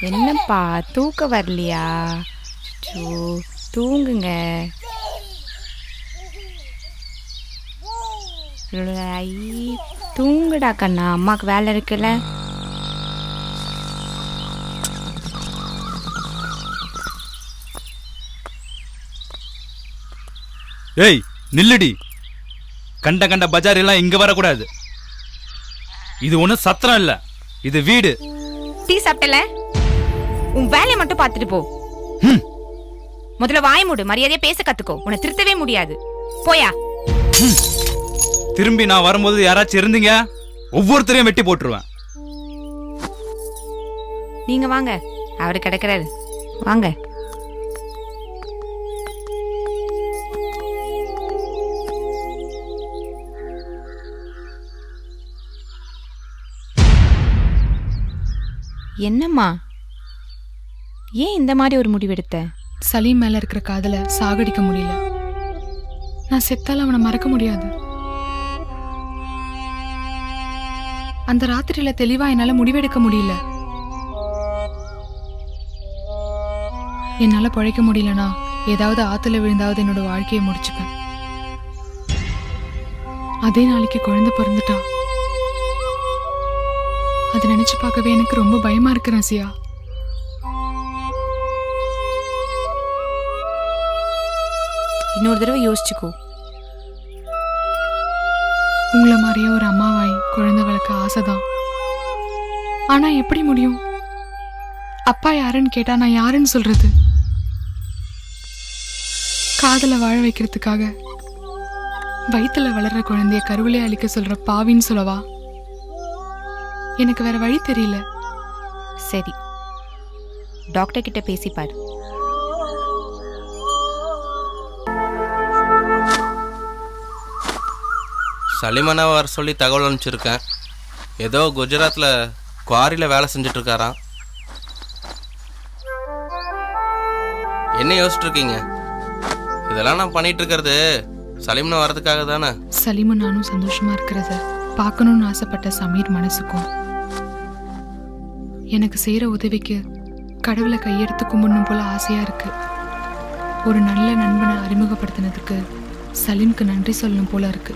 என்னப்பா தூக்க வரலையா? தூங்குங்க. தூங்குடா கண்ணா, அம்மாக்கு வேலை இருக்குல்ல. ஏய் நில்லுடி, கண்ட கண்ட பஜார் எல்லாம் இங்க வரக்கூடாது. இது ஒண்ணும் சத்திரம் இல்ல, இது வீடு. டீ சாப்பிட்டல, உன் வேலையை மட்டும் பார்த்துட்டு போ. முதல்ல வாய் மூடு, மரியாதையா பேச கத்துக்கோ. உன்னை திருத்தவே முடியாது, போயா. திரும்பி நான் வரும்போது யாராச்சும் இருந்தீங்க, ஒவ்வொருத்தரையும் வெட்டி போட்டுருவேன். நீங்க வாங்க, அவரு கிடக்குறாரு, வாங்க. என்னம்மா, ஏன் இந்த மாதிரி ஒரு முடிவெடுத்த? சலீம் மேல இருக்கிற காதல சாகடிக்க முடியல. நான் செத்தால அவனை மறக்க முடியாது. அந்த ராத்திரியில தெளிவா என்னால முடிவெடுக்க முடியல. என்னால பழைக்க முடியலனா ஏதாவது ஆத்துல விழுந்தாவது என்னோட வாழ்க்கையை முடிச்சுப்பேன். அதே நாளைக்கு குழந்தை பிறந்துட்டா அதை நினைச்சு பார்க்கவே எனக்கு ரொம்ப பயமா இருக்கு ரசியா. இன்னொரு தடவை யோசிச்சுக்கோ. உங்களை மாதிரியே ஒரு அம்மாவாய் குழந்தை வளர்க்க ஆசைதான். ஆனா எப்படி முடியும்? அப்பா யாருன்னு கேட்டா நான் யாருன்னு சொல்றது? காதல வாழ வைக்கிறதுக்காக வயித்துல வளர்ற குழந்தைய கருவிலே அழிக்க சொல்ற பாவின்னு சொல்லவா? எனக்கு வேற வழி தெரியல. சரி, டாக்டர் கிட்ட பேசிப்பாரு. சலிமானா வர சொல்லி தகவல் அனுப்பிச்சிருக்கேன். ஏதோ குஜராத்தில் குவாரியில் வேலை செஞ்சுட்டு இருக்காராம். என்ன யோசிச்சுட்டு இருக்கீங்க? இதெல்லாம் நான் பண்ணிட்டு இருக்கிறது சலீம்னா வர்றதுக்காக தானே. சலீமும் நானும் சந்தோஷமா இருக்கிறத பார்க்கணும்னு ஆசைப்பட்ட சமீர் மனசுக்கும் எனக்கு செய்யற உதவிக்கு கடவுளை கையெடுத்து கும்பிடணும் போல ஆசையா இருக்கு. ஒரு நல்ல நண்பனை அறிமுகப்படுத்தினதுக்கு சலீம்க்கு நன்றி சொல்லணும் போல இருக்கு.